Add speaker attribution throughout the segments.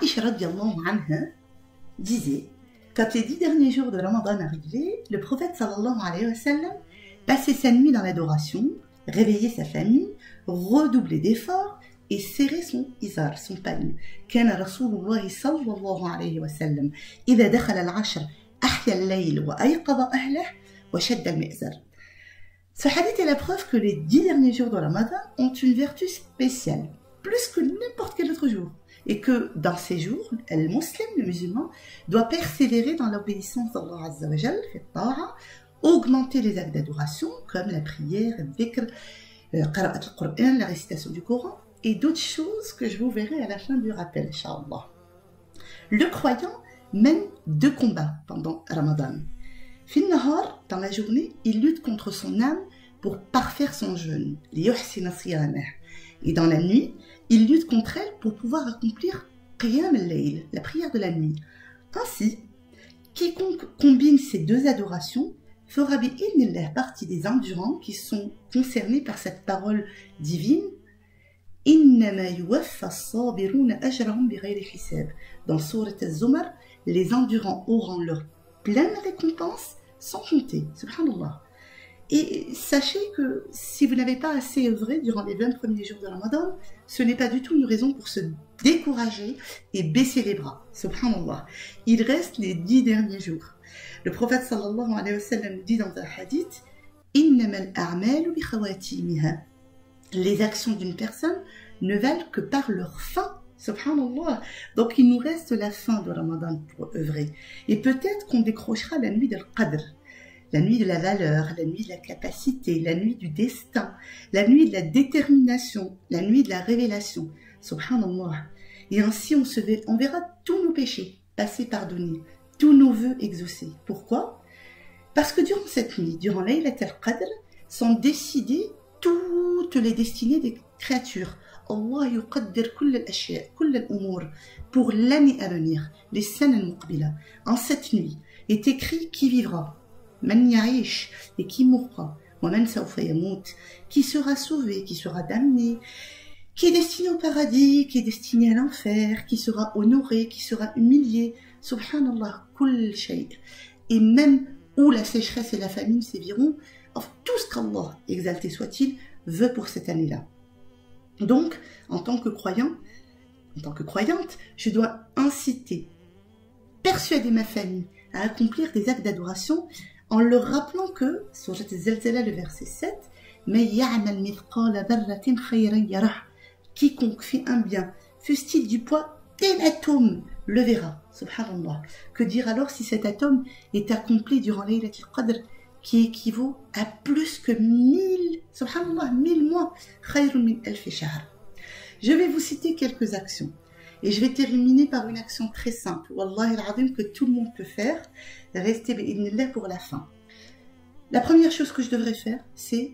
Speaker 1: Aïcha radiallahu anha disait, quand les 10 derniers jours de Ramadan arrivaient, le prophète sallallahu alayhi wa sallam passait sa nuit dans l'adoration, réveillait sa famille, redoublait d'efforts et serrait son izar, son pagne. كان رسول الله صلى الله عليه وسلم إذا دخل العشر أحيا الليل وأيقظ أهله وشد المئزر. Ce hadith est la preuve que les 10 derniers jours de Ramadan ont une vertu spéciale, plus que n'importe quel autre jour. Et que dans ces jours, le musulman, doit persévérer dans l'obéissance d'Allah Azza wa Jal, augmenter les actes d'adoration, comme la prière, le dhikr, qira'at al-Qur'an, la récitation du Coran, et d'autres choses que je vous verrai à la fin du rappel, Inch'Allah. Le croyant mène 2 combats pendant Ramadan. Fin nahar, dans la journée, il lutte contre son âme pour parfaire son jeûne, et dans la nuit, il lutte contre elle pour pouvoir accomplir Qiyam al-Layl, la prière de la nuit. Ainsi, quiconque combine ces 2 adorations fera bi'idhnillah partie des endurants qui sont concernés par cette parole divine. Innama yuwaffa as-sabiruna ajrahum bighayri hisab. Dans Sourate Az-Zumar, les endurants auront leur pleine récompense sans compter. Subhanallah. Et sachez que si vous n'avez pas assez œuvré durant les 20 premiers jours de Ramadan, ce n'est pas du tout une raison pour se décourager et baisser les bras. Subhanallah. Il reste les 10 derniers jours. Le prophète sallallahu alayhi wa sallam dit dans un hadith, Innamal a'malu bi khawatimiha. Les actions d'une personne ne valent que par leur fin. Subhanallah. Donc il nous reste la fin de Ramadan pour œuvrer. Et peut-être qu'on décrochera la nuit d'Al-Qadr. La nuit de la valeur, la nuit de la capacité, la nuit du destin, la nuit de la détermination, la nuit de la révélation. Subhanallah. Et ainsi on verra tous nos péchés passer pardonnés, tous nos vœux exaucés. Pourquoi? Parce que durant cette nuit, durant Laylat al-Qadr, sont décidées toutes les destinées des créatures. Allah yuqaddir kull al-ashya, kull al-umur, pour l'année à venir, les sana al-muqbila. En cette nuit est écrit qui vivra, man ya'ish, et qui mourra, wa man sawfa yamut, qui sera sauvé, qui sera damné, qui est destiné au paradis, qui est destiné à l'enfer, qui sera honoré, qui sera humilié. Subhanallah, kull shay. Et même où la sécheresse et la famine séviront, enfin, tout ce qu'Allah, exalté soit-il, veut pour cette année-là. Donc, en tant que croyant, en tant que croyante, je dois inciter, persuader ma famille à accomplir des actes d'adoration en leur rappelant que, sur Zalzala, le verset 7, mais ya'mal mithqala dharratin khayran yarah. Quiconque fait un bien, fût-il du poids d'un atome, le verra. Subhanallah. Que dire alors si cet atome est accompli durant Laylat al-Qadr, qui équivaut à plus que 1000, subhanallah, 1000 mois, khayrun min alfi shahr. Je vais vous citer quelques actions. Et je vais terminer par une action très simple, wallahi al-azim, que tout le monde peut faire, rester bi'idhnillah pour la fin. La première chose que je devrais faire, c'est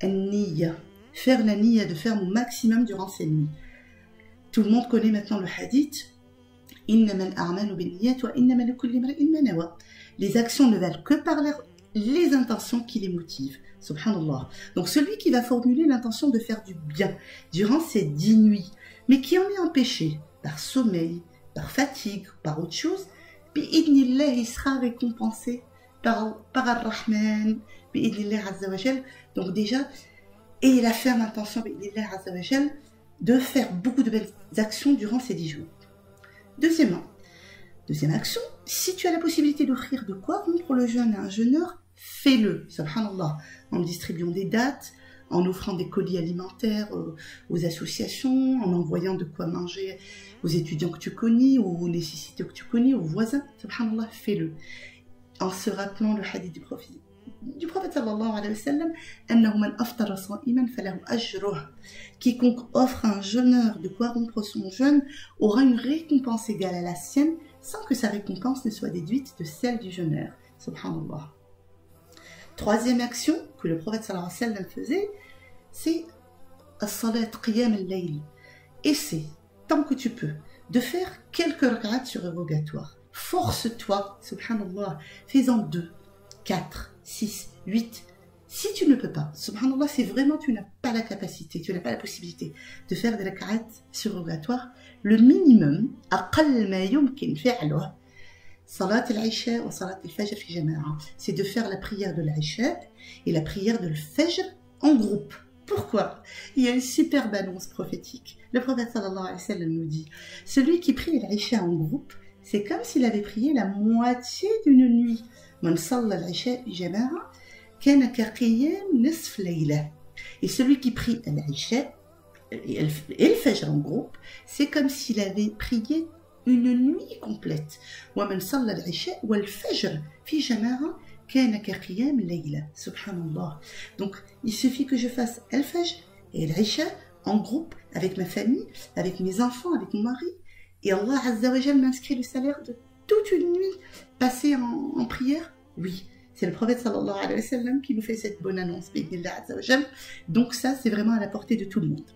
Speaker 1: an-niyya. Faire la niyya, de faire mon maximum durant ces nuits. Tout le monde connaît maintenant le hadith. Innamal a'malu binniyat wa innamal likulli imri'in ma nawa. Les actions ne valent que par les intentions qui les motivent. Subhanallah. Donc celui qui va formuler l'intention de faire du bien durant ces 10 nuits, mais qui en est empêché par sommeil, par fatigue, par autre chose, bi'idhnillah, il sera récompensé par Ar-Rahman, bi'idhnillah Azza wa Jal. Donc déjà, et la ferme intention bi'idhnillah Azza wa Jal de faire beaucoup de belles actions durant ces 10 jours. Deuxième action, si tu as la possibilité d'offrir de quoi rompre le jeûne à un jeûneur, fais-le, subhanallah, en distribuant des dates, en offrant des colis alimentaires aux associations, en envoyant de quoi manger aux étudiants que tu connais, aux nécessités que tu connais, aux voisins, subhanallah, fais-le. En se rappelant le hadith du prophète sallallahu alayhi wa sallam, annahu man aftara sa'iman falahu ajruh. Quiconque offre à un jeûneur de quoi rompre son jeûne aura une récompense égale à la sienne, sans que sa récompense ne soit déduite de celle du jeûneur. Subhanallah. Troisième action que le prophète sallallahu alayhi wa sallam faisait, c'est as-salat qiyam al-layl. Essaie, tant que tu peux, de faire quelques rak'at surérogatoires. Force-toi, subhanallah, fais-en 2, 4, 6, 8. Si tu ne peux pas, subhanallah, c'est vraiment tu n'as pas la capacité, tu n'as pas la possibilité de faire des rak'at surrogatoires, le minimum, أقل ما يمكن فعله, salat al-isha ou salat al-fajr fi jama'a, c'est de faire la prière de l'isha et la prière de l'fajr en groupe. Pourquoi? Il y a une superbe annonce prophétique. Le prophète sallallahu alayhi wa sallam nous dit, celui qui prie l'isha en groupe, c'est comme s'il avait prié la moitié d'une nuit. Man salla al-isha fi jama'a kana ka qiyam nisf layla. Et celui qui prie l'isha et le fajr en groupe, c'est comme s'il avait prié une nuit complète. ومن صلى العشاء والفجر في جماعة كان كقيام الليلة. Subhanallah. Donc, il suffit que je fasse al-fajr et l'isha en groupe avec ma famille, avec mes enfants, avec mon mari, et Allah Azza wa Jal m'inscrit le salaire de toute une nuit passée en prière. Oui, c'est le prophète sallallahu alayhi wa sallam qui nous fait cette bonne annonce. Azza wa Jal. Donc ça, c'est vraiment à la portée de tout le monde.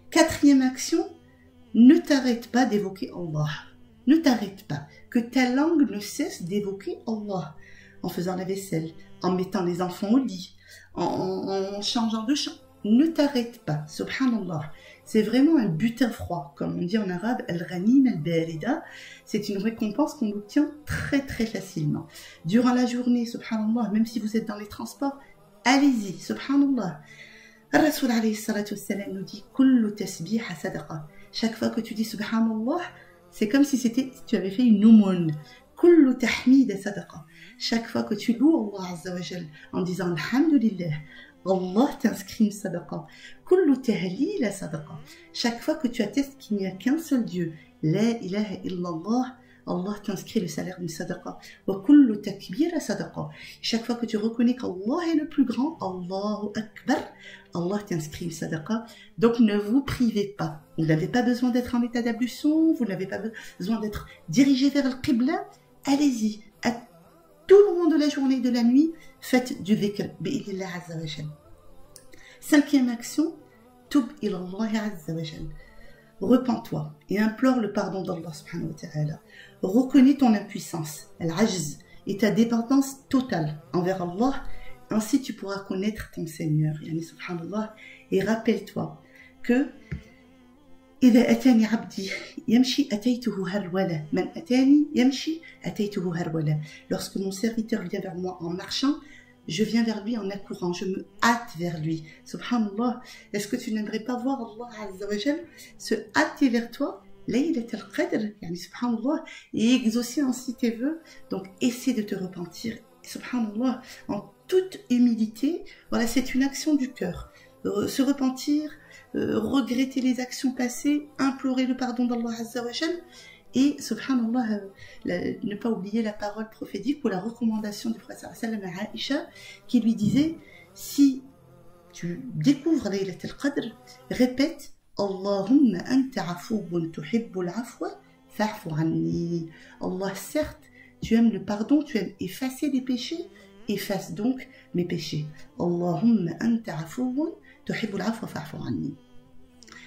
Speaker 1: Quatrième action, ne t'arrête pas d'évoquer Allah. Ne t'arrête pas. Que ta langue ne cesse d'évoquer Allah. En faisant la vaisselle, en mettant les enfants au lit, en changeant de champ. Ne t'arrête pas. Subhanallah. C'est vraiment un butin froid. Comme on dit en arabe, al-ghanim al-barida. C'est une récompense qu'on obtient très très facilement. Durant la journée, subhanallah, même si vous êtes dans les transports, allez-y, subhanallah. Rasul alayhi salatu wassalam nous dit kullu tasbiha sadaqa. Chaque fois que tu dis subhanallah, c'est comme si tu avais fait une aumône. Kullu tahmid sadaqa. Chaque fois que tu loues Allah Azza wa Jal en disant alhamdulillah, Allah t'inscrit une sadaqa. Kullu tahlil sadaqa. Chaque fois que tu attestes qu'il n'y a qu'un seul Dieu, la ilaha illallah, Allah t'inscrit le salaire d'une sadaqa. Wa kullu takbir sadaqa. Chaque fois que tu reconnais qu'Allah est le plus grand, Allahu Akbar, Allah t'inscrit une sadaqa. Donc ne vous privez pas. Vous n'avez pas besoin d'être en état d'ablution, vous n'avez pas besoin d'être dirigé vers le qibla. Allez-y, à tout moment de la journée et de la nuit, faites du dhikr, bi'idillah azza wa jal. Cinquième action, tub ilallah azza wa jal. Repens-toi et implore le pardon d'Allah subhanahu wa ta'ala. Reconnais ton impuissance, al-ajz, et ta dépendance totale envers Allah. Ainsi tu pourras connaître ton Seigneur, yani subhanallah. Et rappelle-toi que إذا أتاني عبدي يمشي أتيته هرولة من أتاني يمشي أتيته هرولة. Lorsque mon serviteur vient vers moi en marchant, je viens vers lui en accourant, je me hâte vers lui. Subhanallah, est-ce que tu n'aimerais pas voir Allah Azza wa Jal se hâter vers toi, Laylat al-Qadr, yani subhanallah, et exaucer ainsi tes vœux? Donc essaie de te repentir, subhanallah, en toute humilité. Voilà, c'est une action du cœur. Se repentir, regretter les actions passées, implorer le pardon d'Allah Azza wa Jal, et subhanallah, ne pas oublier la parole prophétique ou la recommandation du prophète sallallahu alayhi wa sallam à Aïcha, qui lui disait, si tu découvres Laylat al-Qadr, répète Allahumma anta afuwun tuhibbul afwa fa'fu anni. Allah, certes, tu aimes le pardon, tu aimes effacer des péchés, efface donc mes péchés. Allahumma anta afuwun tuhibbul afwa fa'fu anni.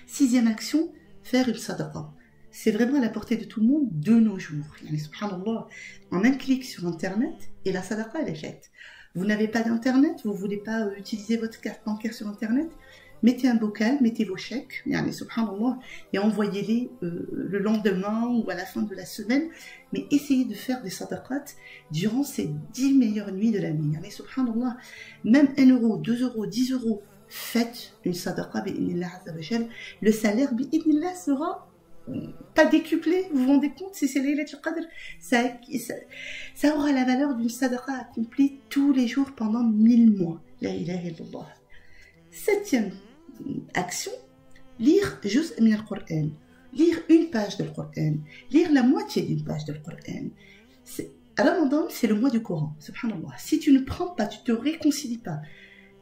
Speaker 1: Sixième action, faire une sadaqa. C'est vraiment à la portée de tout le monde de nos jours. Yani, subhanallah, en un clic sur Internet, et la sadaqa, elle est faite. Vous n'avez pas d'Internet, vous ne voulez pas utiliser votre carte bancaire sur Internet, mettez un bocal, mettez vos chèques, yani, subhanallah, et envoyez-les le lendemain ou à la fin de la semaine, mais essayez de faire des sadaqat durant ces 10 meilleures nuits de l'année. Yani, subhanallah, même 1 euro, 2 euros, 10 euros, faites une sadaqa, bi'idhnillah azza wa jal. Le salaire, bi'idhnillah, sera pas décuplé, vous vous rendez compte, si c'est Laylat al-Qadr, ça aura la valeur d'une sadaqa accomplie tous les jours pendant 1000 mois. La ilaha illallah. Septième action, lire juz' min al-Qur'an. Lire une page de Qur'an. Lire la moitié d'une page de Qur'an. Ramadan, c'est le mois du Coran, subhanallah. Si tu ne prends pas, tu ne te réconcilies pas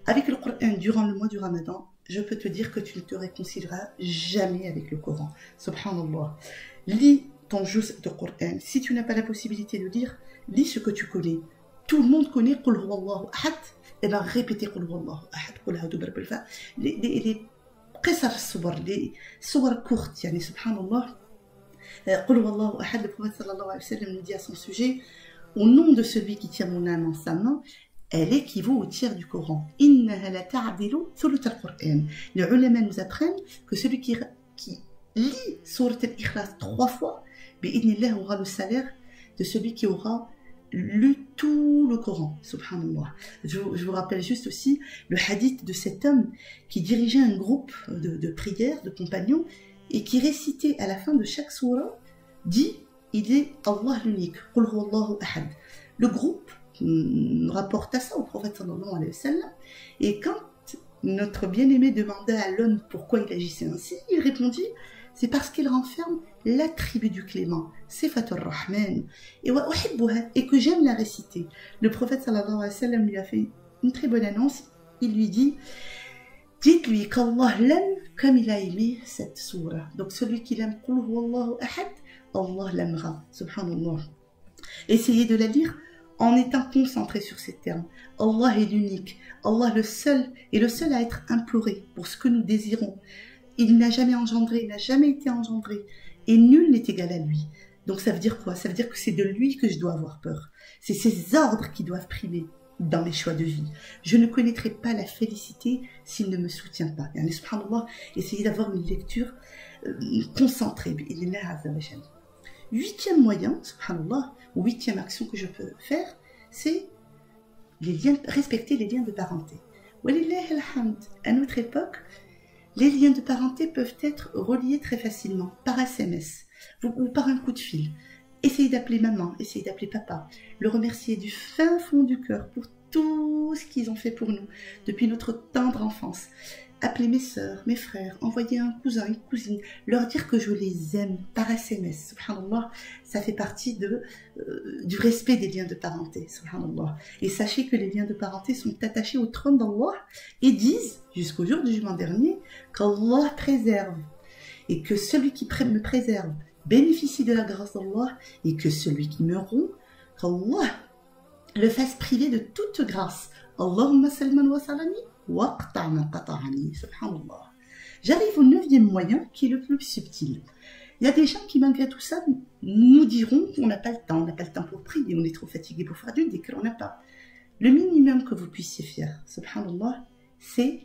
Speaker 1: avec le Coran durant le mois du Ramadan, je peux te dire que tu ne te réconcilieras jamais avec le Coran. Subhanallah. Lis ton juz de Coran. Si tu n'as pas la possibilité de lire, lis ce que tu connais. Tout le monde connaît Qul huwallahu ahad. Et bien répétez Qul huwallahu ahad. Qul a'udhu bi rabbil falaq. Les qisar as-suwar, les suwar courtes, yani subhanallah. Qul huwallahu ahad, le prophète sallallahu alayhi wa sallam nous dit à son sujet, au nom de celui qui tient mon âme en sa main, elle équivaut au tiers du Coran. Innaha la ta'dilu thuluth al-Qur'an. Les ulama nous apprennent que celui qui lit Sourate al-Ikhlas 3 fois, bi'idnillah aura le salaire de celui qui aura lu tout le Coran, subhanallah. Je vous rappelle juste aussi le hadith de cet homme qui dirigeait un groupe de prières, de compagnons, et qui récitait à la fin de chaque sourate, dit, il est Allah l'unique, Qul huwallahu ahad. Le groupe rapporta ça au prophète sallallahu alayhi wa sallam, et quand notre bien-aimé demanda à l'homme pourquoi il agissait ainsi, il répondit, c'est parce qu'il renferme l'attribut du clément, Sifatul Rahman, et que j'aime la réciter. Le prophète sallallahu alayhi wa sallam lui a fait une très bonne annonce, il lui dit, dites-lui qu'Allah l'aime comme il a aimé cette sourate. Donc celui qui l'aime, Qul huwallahu ahad, Allah l'aimera, subhanallah. Essayez de la lire en étant concentré sur ces termes. Allah est l'unique, Allah le seul à être imploré pour ce que nous désirons. Il n'a jamais engendré, il n'a jamais été engendré, et nul n'est égal à lui. Donc ça veut dire quoi? Ça veut dire que c'est de lui que je dois avoir peur. C'est ses ordres qui doivent primer dans mes choix de vie. Je ne connaîtrai pas la félicité s'il ne me soutient pas. Et subhanallah, essayez d'avoir une lecture concentrée. Huitième moyen, subhanallah, ou huitième action que je peux faire, c'est respecter les liens de parenté. Walillah alhamd, à notre époque, les liens de parenté peuvent être reliés très facilement, par SMS, ou par un coup de fil. Essayez d'appeler maman, essayez d'appeler papa, le remercier du fin fond du cœur pour tout ce qu'ils ont fait pour nous, depuis notre tendre enfance. Appelez mes sœurs, mes frères, envoyer un cousin, une cousine, leur dire que je les aime par SMS. Subhanallah, ça fait partie du respect des liens de parenté. Subhanallah. Et sachez que les liens de parenté sont attachés au trône d'Allah et disent, jusqu'au jour du jugement dernier, qu'Allah préserve. Et que celui qui me préserve bénéficie de la grâce d'Allah et que celui qui me rompt, qu'Allah le fasse priver de toute grâce. Allahumma salman wa salami. Subhanallah. J'arrive au 9e moyen qui est le plus subtil. Il y a des gens qui malgré tout ça nous diront qu'on n'a pas le temps, on n'a pas le temps pour prier, on est trop fatigué pour faire du dhikr, on n'a pas. Le minimum que vous puissiez faire, subhanallah, c'est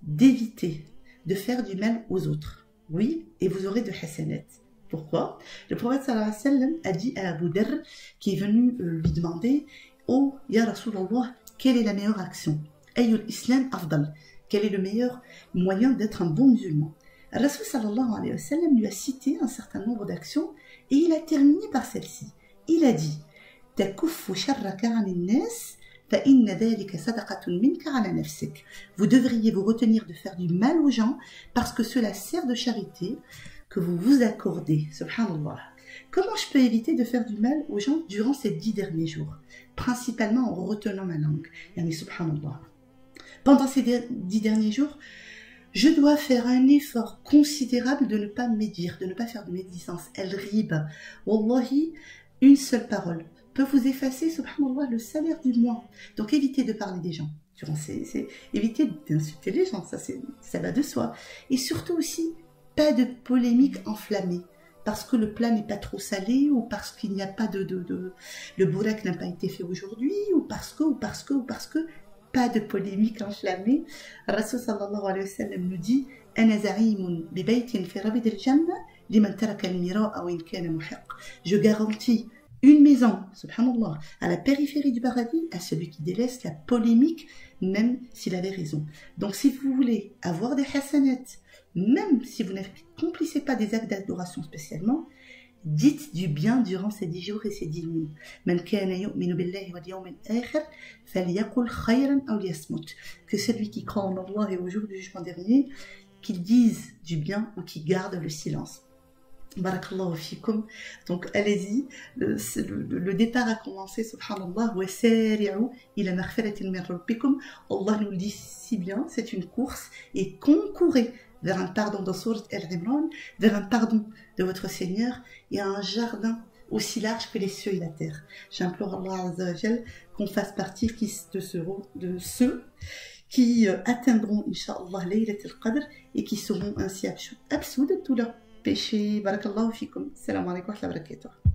Speaker 1: d'éviter de faire du mal aux autres. Oui, et vous aurez de hasanat. Pourquoi? Le prophète sallallahu alayhi wa sallam a dit à Abu Dharr qui est venu lui demander, oh ya Rasulallah, quelle est la meilleure action? Ayyul Islam afdal. Quel est le meilleur moyen d'être un bon musulman? Rasul sallallahu alayhi wa sallam lui a cité un certain nombre d'actions et il a terminé par celle-ci. Il a dit Takuffu sharraka 'anil nas fa inna dhalika sadaqatun minka 'ala nafsik. Vous devriez vous retenir de faire du mal aux gens parce que cela sert de charité que vous vous accordez. Subhanallah. Comment je peux éviter de faire du mal aux gens durant ces 10 derniers jours? Principalement en retenant ma langue. Yani subhanallah. Pendant ces 10 derniers jours, je dois faire un effort considérable de ne pas médire, de ne pas faire de médisance. El-riba, wallahi, une seule parole peut vous effacer, subhanallah, le salaire du mois. Donc évitez de parler des gens. Évitez d'insulter les gens, ça va de soi. Et surtout aussi, pas de polémique enflammée. Parce que le plat n'est pas trop salé, ou parce qu'il n'y a pas le bourek n'a pas été fait aujourd'hui, ou parce que, pas de polémique enflammée. Rasul sallallahu alayhi wa sallam nous dit Ana za'imun bi baytin fi rabid al-jannah liman taraka al-mira'a wa in kana muhiq. Je garantis une maison, subhanallah, à la périphérie du paradis à celui qui délaisse la polémique, même s'il avait raison. Donc si vous voulez avoir des hasanats, même si vous n'accomplissez pas des actes d'adoration spécialement, dites du bien durant ces 10 jours et ces 10 nuits. Que celui qui croit en Allah et au jour du jugement dernier, qu'il dise du bien ou qu'il garde le silence. Barakallahu fikum. Donc allez-y, le départ a commencé, subhanallah, wa sari'u ila maghfiratin min rabbikum. Allah nous le dit si bien, c'est une course, et concourez vers un pardon dans Sourate Al-Imran, vers un pardon de votre Seigneur et un jardin aussi large que les cieux et la terre. J'implore Allah Azza wa Jal qu'on fasse partie de ceux qui atteindront, Inch'Allah, Laylat al-Qadr et qui seront ainsi absous de tous leurs péchés. Barakallahu fikum. Salam alaikum wa rahmatullahi wa barakatuh.